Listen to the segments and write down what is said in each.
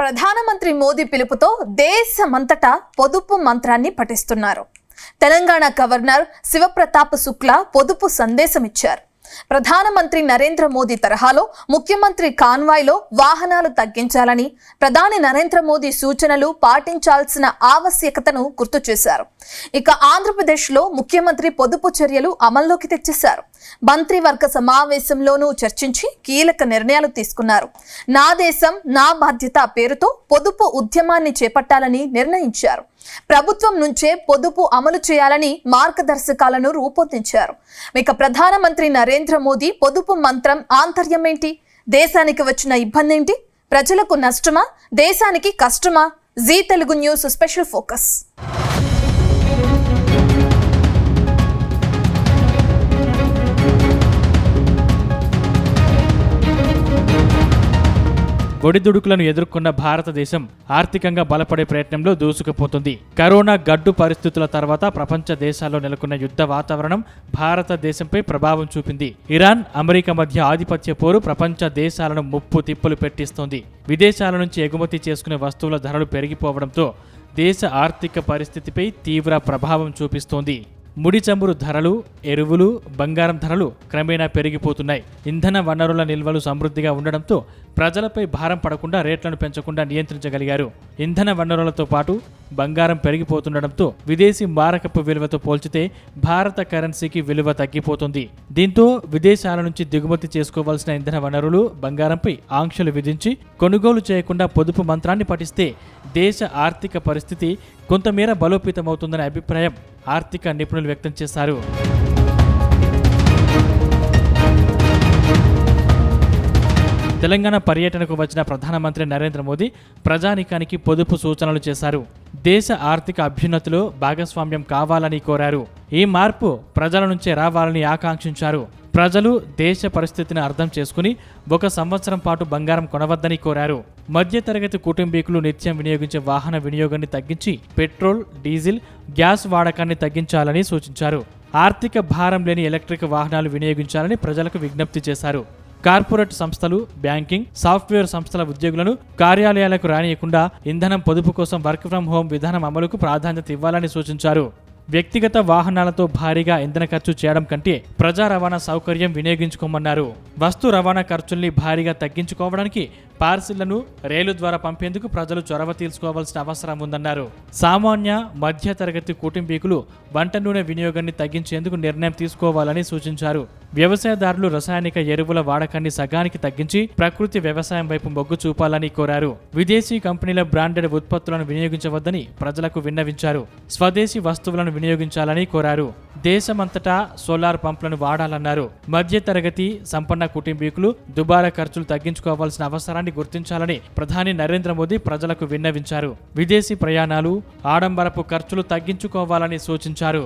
ప్రధానమంత్రి మోదీ పిలుపుతో దేశమంతటా పొదుపు మంత్రాన్ని పఠిస్తున్నారు. తెలంగాణ గవర్నర్ శివప్రతాప్ శుక్లా పొదుపు సందేశం ఇచ్చారు. ప్రధానమంత్రి నరేంద్ర మోదీ తరహాలో ముఖ్యమంత్రి కాన్వాయ్లో వాహనాలు తగ్గించాలని, ప్రధాని నరేంద్ర మోదీ సూచనలు పాటించాల్సిన ఆవశ్యకతను గుర్తు చేశారు. ఇక ఆంధ్రప్రదేశ్లో ముఖ్యమంత్రి పొదుపు చర్యలు అమల్లోకి తెచ్చేశారు. మంత్రివర్గ సమావేశంలోనూ చర్చించి కీలక నిర్ణయాలు తీసుకున్నారు. నా దేశం నా బాధ్యత పేరుతో పొదుపు ఉద్యమాన్ని చేపట్టాలని నిర్ణయించారు. ప్రభుత్వం నుంచే పొదుపు అమలు చేయాలని మార్గదర్శకాలను రూపొందించారు. ఇక ప్రధానమంత్రి నరేంద్ర మోదీ పొదుపు మంత్రం ఆంతర్యం ఏంటి? దేశానికి వచ్చిన ఇబ్బంది ఏంటి? ప్రజలకు నష్టమా, దేశానికి కష్టమా? Zee Telugu news special focus. ఒడిదుడుకులను ఎదుర్కొన్న భారతదేశం ఆర్థికంగా బలపడే ప్రయత్నంలో దూసుకుపోతుంది. కరోనా గడ్డు పరిస్థితుల తర్వాత ప్రపంచ దేశాల్లో నెలకొన్న యుద్ధ వాతావరణం భారతదేశంపై ప్రభావం చూపింది. ఇరాన్, అమెరికా మధ్య ఆధిపత్య పోరు ప్రపంచ దేశాలను ముప్పు తిప్పలు పెట్టిస్తోంది. విదేశాల నుంచి ఎగుమతి చేసుకునే వస్తువుల ధరలు పెరిగిపోవడంతో దేశ ఆర్థిక పరిస్థితిపై తీవ్ర ప్రభావం చూపిస్తోంది. ముడి చమురు ధరలు, ఎరువులు, బంగారం ధరలు క్రమేణా పెరిగిపోతున్నాయి. ఇంధన వనరుల నిల్వలు సమృద్ధిగా ఉండడంతో ప్రజలపై భారం పడకుండా రేట్లను పెంచకుండా నియంత్రించగలిగారు. ఇంధన వనరులతో పాటు బంగారం పెరిగిపోతుండటంతో విదేశీ మారకపు విలువతో పోల్చితే భారత కరెన్సీకి విలువ తగ్గిపోతుంది. దీంతో విదేశాల నుంచి దిగుమతి చేసుకోవాల్సిన ఇంధన వనరులు, బంగారంపై ఆంక్షలు విధించి కొనుగోలు చేయకుండా పొదుపు మంత్రాన్ని పఠిస్తే దేశ ఆర్థిక పరిస్థితి కొంతమేర బలోపేతమవుతుందనే అభిప్రాయం ఆర్థిక నిపుణులు వ్యక్తం చేశారు. తెలంగాణ పర్యటనకు వచ్చిన ప్రధానమంత్రి నరేంద్ర మోదీ ప్రజానీకానికి పొదుపు సూచనలు చేశారు. దేశ ఆర్థిక అభ్యున్నతిలో భాగస్వామ్యం కావాలని కోరారు. ఈ మార్పు ప్రజల నుంచే రావాలని ఆకాంక్షించారు. ప్రజలు దేశ పరిస్థితిని అర్థం చేసుకుని 1 సంవత్సరం పాటు బంగారం కొనవద్దని కోరారు. మధ్యతరగతి కుటుంబీకులు నిత్యం వినియోగించే వాహన వినియోగాన్ని తగ్గించి పెట్రోల్, డీజిల్, గ్యాస్ వాడకాన్ని తగ్గించాలని సూచించారు. ఆర్థిక భారం లేని ఎలక్ట్రిక్ వాహనాలు వినియోగించాలని ప్రజలకు విజ్ఞప్తి చేశారు. కార్పొరేట్ సంస్థలు, బ్యాంకింగ్, సాఫ్ట్వేర్ సంస్థల ఉద్యోగులను కార్యాలయాలకు రానియకుండా ఇంధనం పొదుపు కోసం వర్క్ ఫ్రం హోం విధానం అమలుకు ప్రాధాన్యత ఇవ్వాలని సూచించారు. వ్యక్తిగత వాహనాలతో భారీగా ఇంధన ఖర్చు చేయడం కంటే ప్రజా రవాణా సౌకర్యం వినియోగించుకోమన్నారు. వస్తు రవాణా ఖర్చుల్ని భారీగా తగ్గించుకోవడానికి పార్సిళ్లను రైలు ద్వారా పంపేందుకు ప్రజలు చొరవ తీసుకోవాల్సిన అవసరం ఉందన్నారు. సామాన్య, మధ్య తరగతి కుటుంబీకులు వంట నూనె వినియోగాన్ని తగ్గించేందుకు నిర్ణయం తీసుకోవాలని సూచించారు. వ్యవసాయదారులు రసాయనిక ఎరువుల వాడకాన్ని సగానికి తగ్గించి ప్రకృతి వ్యవసాయం వైపు మొగ్గు చూపాలని కోరారు. విదేశీ కంపెనీల బ్రాండెడ్ ఉత్పత్తులను వినియోగించవద్దని ప్రజలకు విన్నవించారు. స్వదేశీ వస్తువులను వినియోగించాలని కోరారు. దేశమంతటా సోలార్ పంపులను వాడాలన్నారు. మధ్య తరగతి, సంపన్న కుటుంబీకులు దుబారా ఖర్చులు తగ్గించుకోవాల్సిన అవసరాన్ని గుర్తించాలని ప్రధాని నరేంద్ర మోదీ ప్రజలకు విన్నవించారు. విదేశీ ప్రయాణాలు, ఆడంబరపు ఖర్చులు తగ్గించుకోవాలని సూచించారు.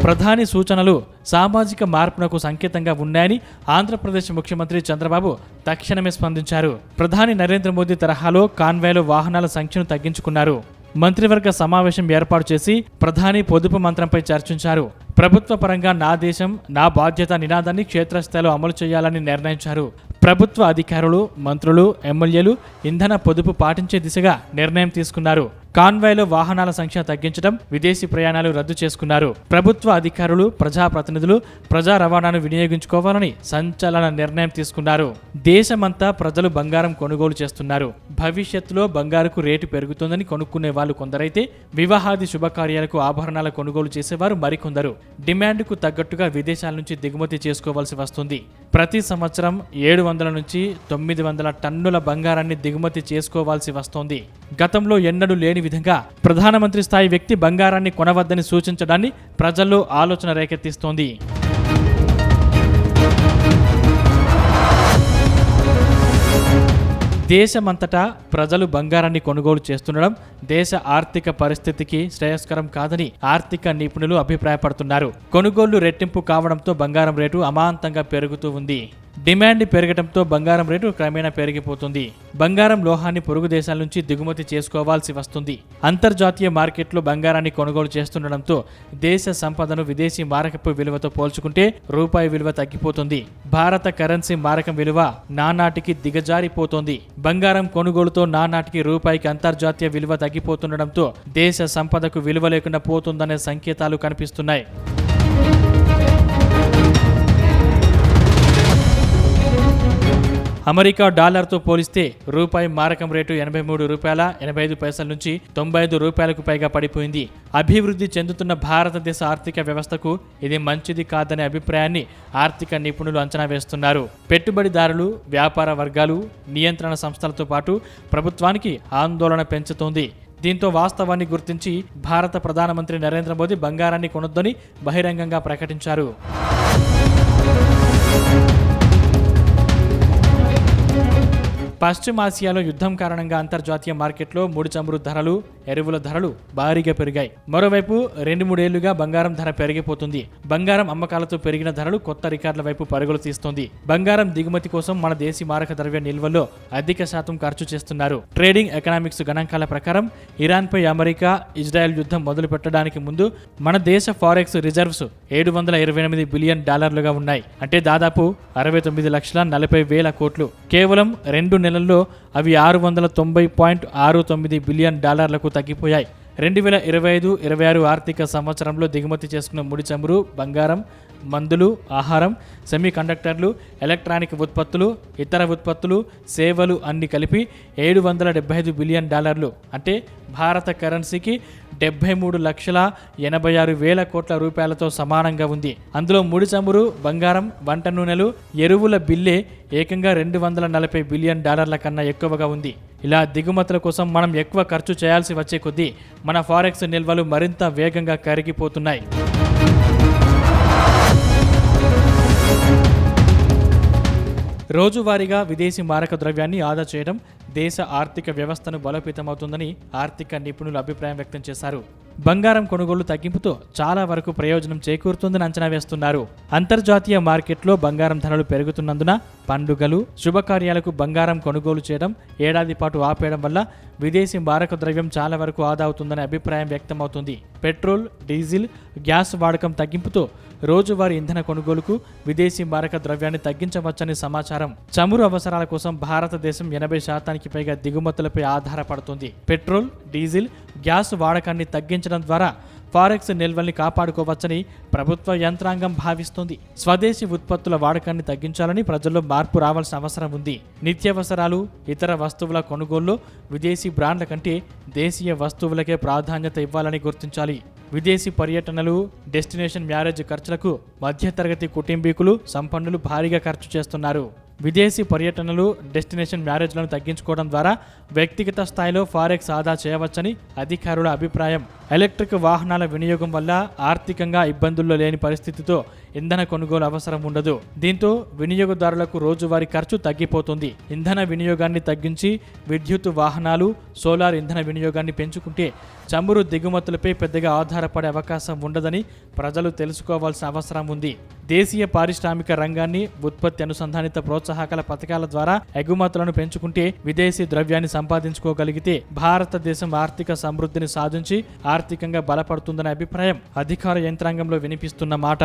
ప్రధాని సూచనలు సామాజిక మార్పునకు సంకేతంగా ఉన్నాయని ఆంధ్రప్రదేశ్ ముఖ్యమంత్రి చంద్రబాబు తక్షణమే స్పందించారు. ప్రధాని నరేంద్ర మోదీ తరహాలో కాన్వాయ్లో వాహనాల సంఖ్యను తగ్గించుకున్నారు. మంత్రివర్గ సమావేశం ఏర్పాటు చేసి ప్రధాని పొదుపు మంత్రంపై చర్చించారు. ప్రభుత్వ పరంగా నా దేశం నా బాధ్యత నినాదాన్ని క్షేత్రస్థాయిలో అమలు చేయాలని నిర్ణయించారు. ప్రభుత్వ అధికారులు, మంత్రులు, ఎమ్మెల్యేలు ఇంధన పొదుపు పాటించే దిశగా నిర్ణయం తీసుకున్నారు. కాన్వాయ్లో వాహనాల సంఖ్య తగ్గించడం, విదేశీ ప్రయాణాలు రద్దు చేసుకున్నారు. ప్రభుత్వ అధికారులు, ప్రజాప్రతినిధులు ప్రజా రవాణాను వినియోగించుకోవాలని సంచలన నిర్ణయం తీసుకున్నారు. దేశమంతా ప్రజలు బంగారం కొనుగోలు చేస్తున్నారు. భవిష్యత్తులో బంగారుకు రేటు పెరుగుతుందని కొనుక్కునే వాళ్ళు కొందరైతే వివాహాది శుభకార్యాలకు ఆభరణాల కొనుగోలు చేసేవారు మరికొందరు. డిమాండ్కు తగ్గట్టుగా విదేశాల నుంచి దిగుమతి చేసుకోవాల్సి వస్తుంది. ప్రతి సంవత్సరం 700 నుంచి 900 టన్నుల బంగారాన్ని దిగుమతి చేసుకోవాల్సి వస్తోంది. గతంలో ఎన్నడూ లేని విధంగా ప్రధానమంత్రి స్థాయి వ్యక్తి బంగారాన్ని కొనవద్దని సూచించడాన్ని ప్రజల్లో ఆలోచన రేకెత్తిస్తోంది. దేశమంతటా ప్రజలు బంగారాన్ని కొనుగోలు చేస్తుండడం దేశ ఆర్థిక పరిస్థితికి శ్రేయస్కరం కాదని ఆర్థిక నిపుణులు అభిప్రాయపడుతున్నారు. కొనుగోళ్లు రెట్టింపు కావడంతో బంగారం రేటు అమాంతంగా పెరుగుతూ ఉంది. డిమాండ్ పెరగడంతో బంగారం రేటు క్రమేణా పెరిగిపోతుంది. బంగారం లోహాన్ని పొరుగు దేశాల నుంచి దిగుమతి చేసుకోవాల్సి వస్తుంది. అంతర్జాతీయ మార్కెట్లో బంగారాన్ని కొనుగోలు చేస్తుండటంతో దేశ సంపదను విదేశీ మారకపు విలువతో పోల్చుకుంటే రూపాయి విలువ తగ్గిపోతుంది. భారత కరెన్సీ మారకం విలువ నానాటికి దిగజారిపోతోంది. బంగారం కొనుగోలుతో నానాటికి రూపాయికి అంతర్జాతీయ విలువ తగ్గిపోతుండటంతో దేశ సంపదకు విలువ లేకుండా పోతుందనే సంకేతాలు కనిపిస్తున్నాయి. అమెరికా డాలర్తో పోలిస్తే రూపాయి మారకం రేటు రూ. 83.85 నుంచి రూ. 95 పైగా పడిపోయింది. అభివృద్ధి చెందుతున్న భారతదేశ ఆర్థిక వ్యవస్థకు ఇది మంచిది కాదనే అభిప్రాయాన్ని ఆర్థిక నిపుణులు అంచనా వేస్తున్నారు. పెట్టుబడిదారులు, వ్యాపార వర్గాలు, నియంత్రణ సంస్థలతో పాటు ప్రభుత్వానికి ఆందోళన పెంచుతోంది. దీంతో వాస్తవాన్ని గుర్తించి భారత ప్రధానమంత్రి నరేంద్ర మోదీ బంగారాన్ని కొనొద్దని బహిరంగంగా ప్రకటించారు. పశ్చిమాసియాలో యుద్ధం కారణంగా అంతర్జాతీయ మార్కెట్లో ముడి చమురు ధరలు, ఎరువుల ధరలు భారీగా పెరిగాయి. మరోవైపు 2-3 ఏళ్లుగా బంగారం ధర పెరిగిపోతుంది. బంగారం అమ్మకాలతో పెరిగిన ధరలు కొత్త రికార్డుల వైపు పరుగులు తీస్తోంది. బంగారం దిగుమతి కోసం మన దేశీ మారక ద్రవ్య నిల్వల్లో అధిక శాతం ఖర్చు చేస్తున్నారు. ట్రేడింగ్ ఎకనామిక్స్ గణాంకాల ప్రకారం ఇరాన్పై అమెరికా, ఇజ్రాయెల్ యుద్ధం మొదలు పెట్టడానికి ముందు మన దేశ ఫారెక్స్ రిజర్వ్స్ $728 బిలియన్ ఉన్నాయి. అంటే దాదాపు 69,40,000 కోట్లు. కేవలం 2 నెలల్లో అవి $690.69 బిలియన్ తగ్గిపోయాయి. 2025-26 ఆర్థిక సంవత్సరంలో దిగుమతి చేసుకున్న ముడి చమురు, బంగారం, మందులు, ఆహారం, సెమీ కండక్టర్లు, ఎలక్ట్రానిక్ ఉత్పత్తులు, ఇతర ఉత్పత్తులు, సేవలు అన్ని కలిపి $775 బిలియన్. అంటే భారత కరెన్సీకి 73,86,000 కోట్ల రూపాయలతో సమానంగా ఉంది. అందులో ముడి చమురు, బంగారం, వంట నూనెలు, ఎరువుల బిల్లే ఏకంగా $240 బిలియన్ కన్నా ఎక్కువగా ఉంది. ఇలా దిగుమతుల కోసం మనం ఎక్కువ ఖర్చు చేయాల్సి వచ్చే కొద్దీ మన ఫారెక్స్ నిల్వలు మరింత వేగంగా కరిగిపోతున్నాయి. రోజువారీగా విదేశీ మారక ద్రవ్యాన్ని ఆదా చేయడం దేశ ఆర్థిక వ్యవస్థను బలోపేతమవుతుందని ఆర్థిక నిపుణులు అభిప్రాయం వ్యక్తం చేశారు. బంగారం కొనుగోలు తగ్గింపుతో చాలా వరకు ప్రయోజనం చేకూరుతుందని అంచనా వేస్తున్నారు. అంతర్జాతీయ మార్కెట్లో బంగారం ధరలు పెరుగుతున్నందున పండుగలు, శుభకార్యాలకు బంగారం కొనుగోలు చేయడం, ఏడాది పాటు ఆపేయడం వల్ల విదేశీ మారక ద్రవ్యం చాలా వరకు ఆదా అవుతుందనే అభిప్రాయం వ్యక్తమవుతుంది. పెట్రోల్, డీజిల్, గ్యాస్ వాడకం తగ్గింపుతో రోజువారీ ఇంధన కొనుగోలుకు విదేశీ మారక ద్రవ్యాన్ని తగ్గించవచ్చని సమాచారం. చమురు అవసరాల కోసం భారతదేశం 80% పైగా దిగుమతులపై ఆధారపడుతుంది. పెట్రోల్, డీజిల్, గ్యాస్ వాడకాన్ని తగ్గించడం ద్వారా ఫారెక్స్ నిల్వల్ని కాపాడుకోవచ్చని ప్రభుత్వ యంత్రాంగం భావిస్తోంది. స్వదేశీ ఉత్పత్తుల వాడకాన్ని తగ్గించాలని ప్రజల్లో మార్పు రావాల్సిన అవసరం ఉంది. నిత్యావసరాలు, ఇతర వస్తువుల కొనుగోలులో విదేశీ బ్రాండ్ల కంటే దేశీయ వస్తువులకే ప్రాధాన్యత ఇవ్వాలని గుర్తించాలి. విదేశీ పర్యటనలు, డెస్టినేషన్ మ్యారేజ్ ఖర్చులకు మధ్యతరగతి కుటుంబీకులు, సంపన్నులు భారీగా ఖర్చు చేస్తున్నారు. విదేశీ పర్యటనలు, డెస్టినేషన్ మ్యారేజ్లను తగ్గించుకోవడం ద్వారా వ్యక్తిగత స్థాయిలో ఫారెక్స్ ఆదా చేయవచ్చని అధికారుల అభిప్రాయం. ఎలక్ట్రిక్ వాహనాల వినియోగం వల్ల ఆర్థికంగా ఇబ్బందుల్లో లేని పరిస్థితితో ఇంధన కొనుగోలు అవసరం ఉండదు. దీంతో వినియోగదారులకు రోజువారీ ఖర్చు తగ్గిపోతుంది. ఇంధన వినియోగాన్ని తగ్గించి విద్యుత్ వాహనాలు, సోలార్ ఇంధన వినియోగాన్ని పెంచుకుంటే చమురు దిగుమతులపై పెద్దగా ఆధారపడే అవకాశం ఉండదని ప్రజలు తెలుసుకోవాల్సిన అవసరం ఉంది. దేశీయ పారిశ్రామిక రంగాన్ని ఉత్పత్తి అనుసంధానిత ప్రోత్సాహకాల పథకాల ద్వారా ఎగుమతులను పెంచుకుంటే విదేశీ ద్రవ్యాన్ని సంపాదించుకోగలిగితే భారతదేశం ఆర్థిక సమృద్ధిని సాధించి ఆర్థికంగా బలపడుతుందనే అభిప్రాయం అధికార యంత్రాంగంలో వినిపిస్తున్న మాట.